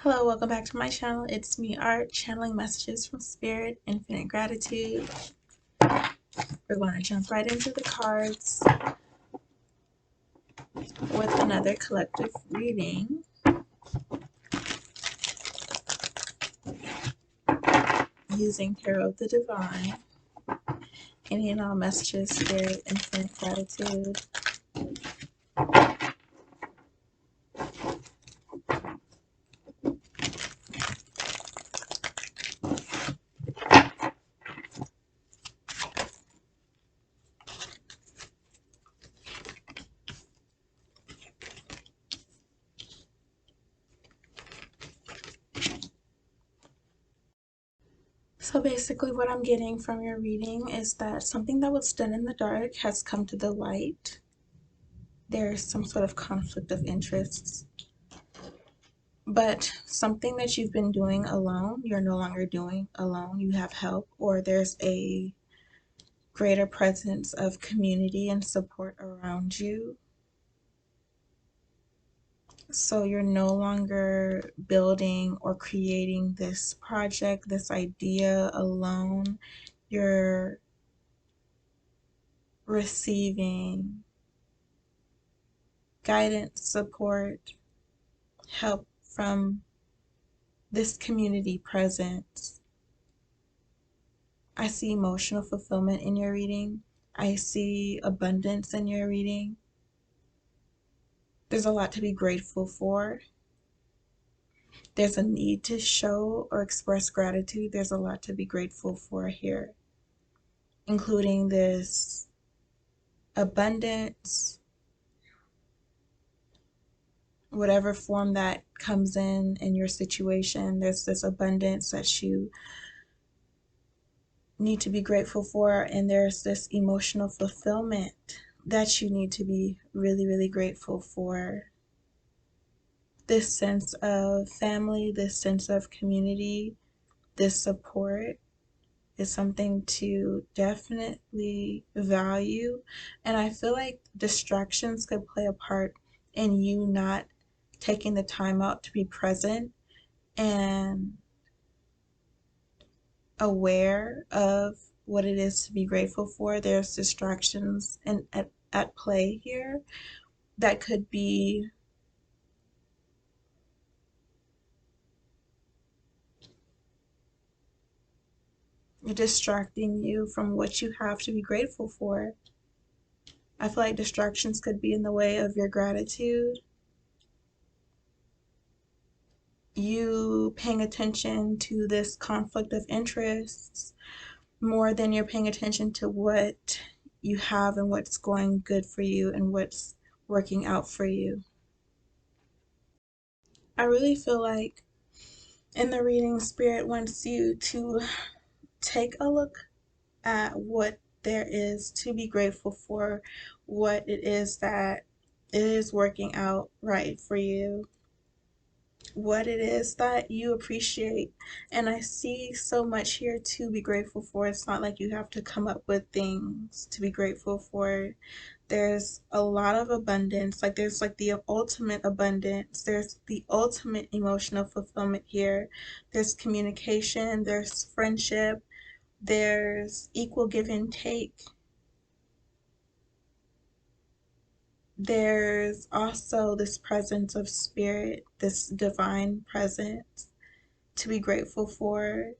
Hello, welcome back to my channel. It's me, Art, channeling messages from Spirit, infinite gratitude. We're going to jump right into the cards with another collective reading using Tarot of the Divine. Any and all messages, Spirit, infinite gratitude. So basically what I'm getting from your reading is that something that was done in the dark has come to the light. There's some sort of conflict of interests. But something that you've been doing alone, you're no longer doing alone. You have help, or there's a greater presence of community and support around you. So you're no longer building or creating this project, this idea alone. You're receiving guidance, support, help from this community presence. I see emotional fulfillment in your reading. I see abundance in your reading. There's a lot to be grateful for. There's a need to show or express gratitude. There's a lot to be grateful for here, including this abundance, whatever form that comes in your situation. There's this abundance that you need to be grateful for, and there's this emotional fulfillment that you need to be really, really grateful for. This sense of family, this sense of community, this support is something to definitely value. And I feel like distractions could play a part in you not taking the time out to be present and aware of what it is to be grateful for. There's distractions at play here that could be distracting you from what you have to be grateful for. I feel like distractions could be in the way of your gratitude. You paying attention to this conflict of interests more than you're paying attention to what you have and what's going good for you and what's working out for you. I really feel like in the reading, Spirit wants you to take a look at what there is to be grateful for, what it is that it is working out right for you, what it is that you appreciate. And I see so much here to be grateful for. It's not like you have to come up with things to be grateful for. There's a lot of abundance. Like there's like the ultimate abundance. There's the ultimate emotional fulfillment here. There's communication, there's friendship, there's equal give and take. There's also this presence of spirit, this divine presence to be grateful for.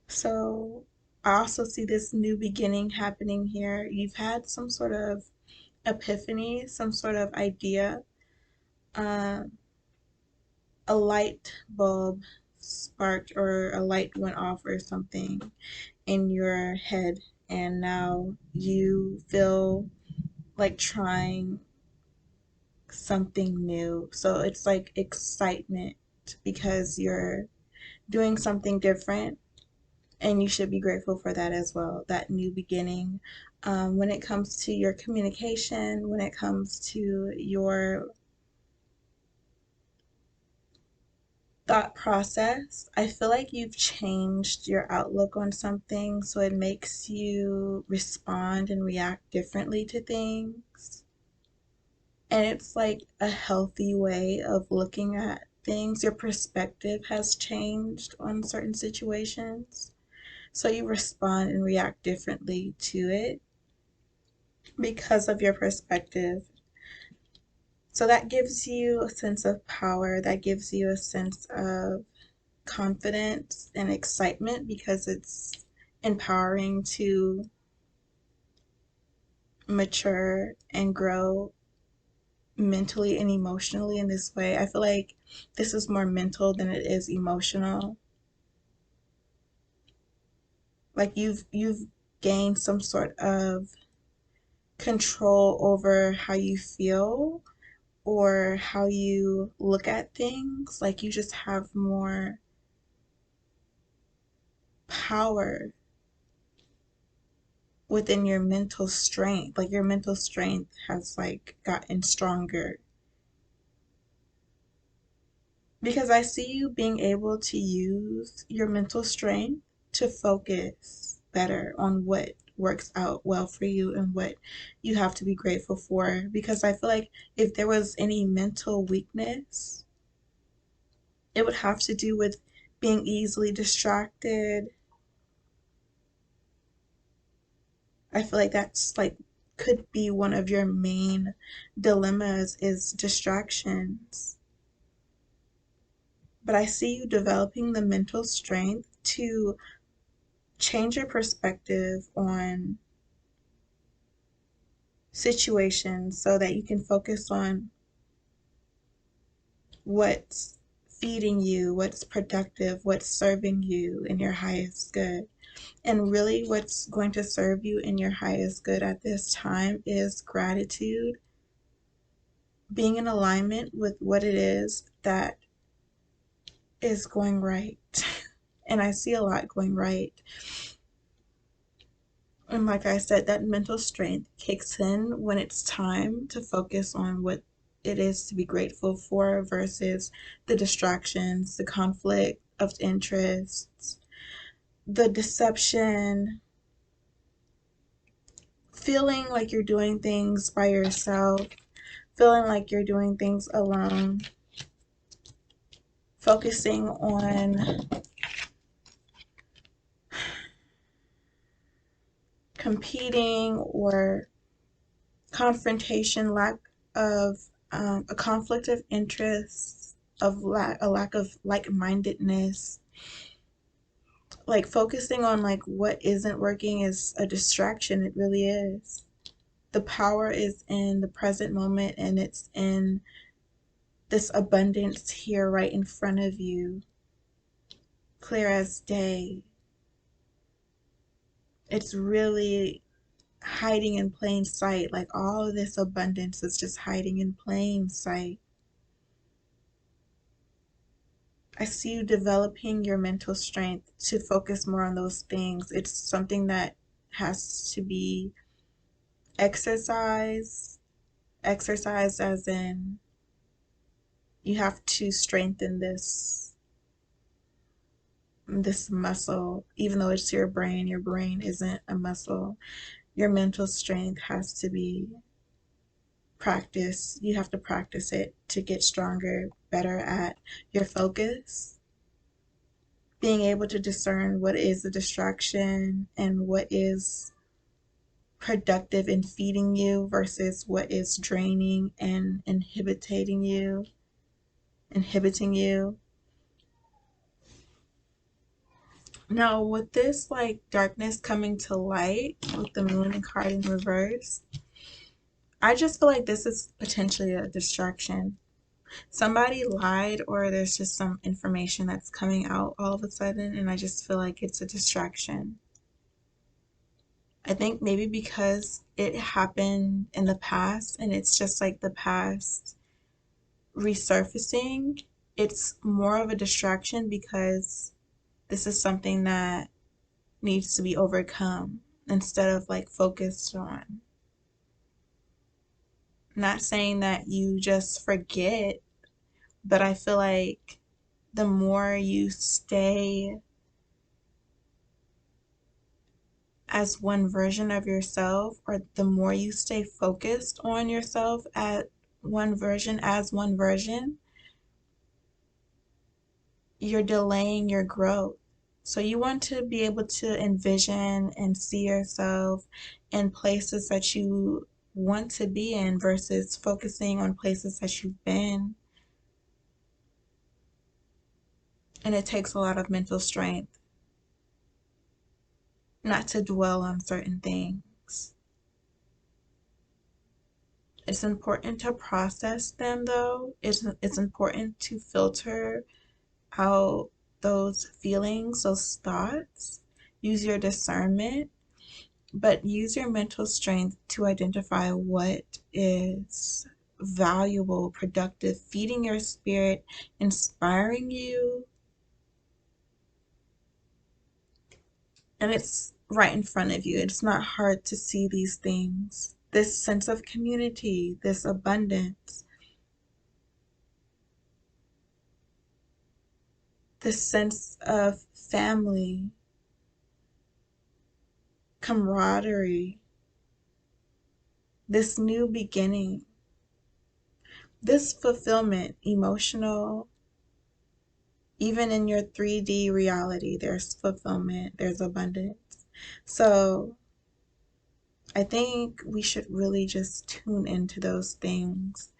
So I also see this new beginning happening here. You've had some sort of epiphany, some sort of idea. Um, a light bulb sparked or a light went off or something in your head, and now you feel like trying something new. So it's like excitement because you're doing something different, and you should be grateful for that as well, that new beginning. When it comes to your communication, when it comes to your thought process, I feel like you've changed your outlook on something, so it makes you respond and react differently to things. And it's like a healthy way of looking at things. Your perspective has changed on certain situations. So you respond and react differently to it because of your perspective. So that gives you a sense of power, that gives you a sense of confidence and excitement because it's empowering to mature and grow mentally and emotionally in this way. I feel like this is more mental than it is emotional. Like you've gained some sort of control over how you feel or how you look at things. Like you just have more power within your mental strength. Like your mental strength has like gotten stronger because I see you being able to use your mental strength to focus better on what works out well for you and what you have to be grateful for. Because I feel like if there was any mental weakness, it would have to do with being easily distracted. I feel like that's like could be one of your main dilemmas is distractions. But I see you developing the mental strength to change your perspective on situations so that you can focus on what's feeding you, what's productive, what's serving you in your highest good. And really, what's going to serve you in your highest good at this time is gratitude, being in alignment with what it is that is going right. And I see a lot going right. And like I said, that mental strength kicks in when it's time to focus on what it is to be grateful for versus the distractions, the conflict of interests, the deception, feeling like you're doing things by yourself, feeling like you're doing things alone, focusing on competing or confrontation, lack of a conflict of interest, a lack of like-mindedness, like focusing on like what isn't working is a distraction. It really is. The power is in the present moment and it's in this abundance here right in front of you, clear as day. It's really hiding in plain sight. Like all of this abundance is just hiding in plain sight. I see you developing your mental strength to focus more on those things. It's something that has to be exercised. Exercised as in you have to strengthen this muscle. Even though it's your brain isn't a muscle. Your mental strength has to be practiced. You have to practice it to get stronger, better at your focus, being able to discern what is a distraction and what is productive in feeding you versus what is draining and inhibiting you. Now, with this like darkness coming to light with the moon card in reverse, I just feel like this is potentially a distraction. Somebody lied or there's just some information that's coming out all of a sudden and I just feel like it's a distraction. I think maybe because it happened in the past and it's just like the past resurfacing, it's more of a distraction because this is something that needs to be overcome instead of like focused on. Not saying that you just forget, but I feel like the more you stay as one version of yourself, or the more you stay focused on yourself at one version as one version, you're delaying your growth. So you want to be able to envision and see yourself in places that you want to be in versus focusing on places that you've been. And it takes a lot of mental strength not to dwell on certain things. It's important to process them though. It's important to filter out those feelings, those thoughts. Use your discernment, but use your mental strength to identify what is valuable, productive, feeding your spirit, inspiring you, and it's right in front of you. It's not hard to see these things. This sense of community, this abundance, this sense of family, camaraderie, this new beginning, this fulfillment, emotional, even in your 3D reality, there's fulfillment, there's abundance. So I think we should really just tune into those things.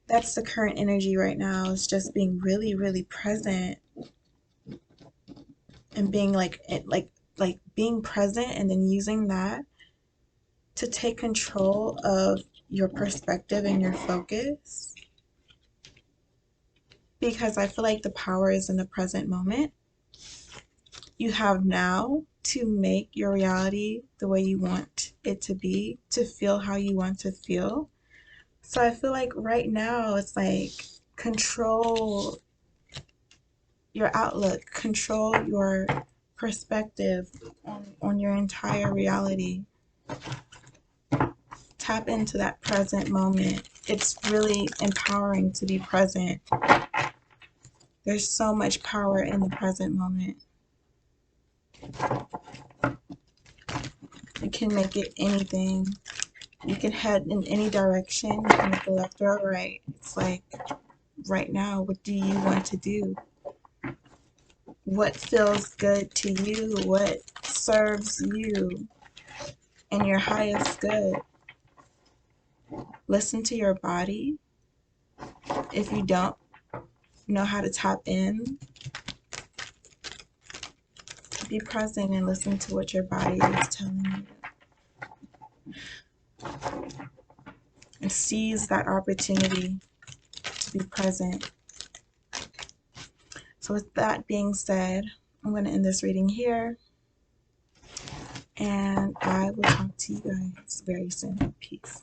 That's the current energy right now, is just being really, really present and being like being present and then using that to take control of your perspective and your focus, because I feel like the power is in the present moment. You have now to make your reality the way you want it to be, to feel how you want to feel. So I feel like right now it's like control your outlook, control your perspective on your entire reality. Tap into that present moment. It's really empowering to be present. There's so much power in the present moment. You can make it anything. You can head in any direction. You can go left or right. It's like, right now, what do you want to do? What feels good to you? What serves you and your highest good? Listen to your body. If you don't know how to tap in, be present and listen to what your body is telling you. And seize that opportunity to be present. So with that being said, I'm going to end this reading here. And I will talk to you guys very soon. Peace.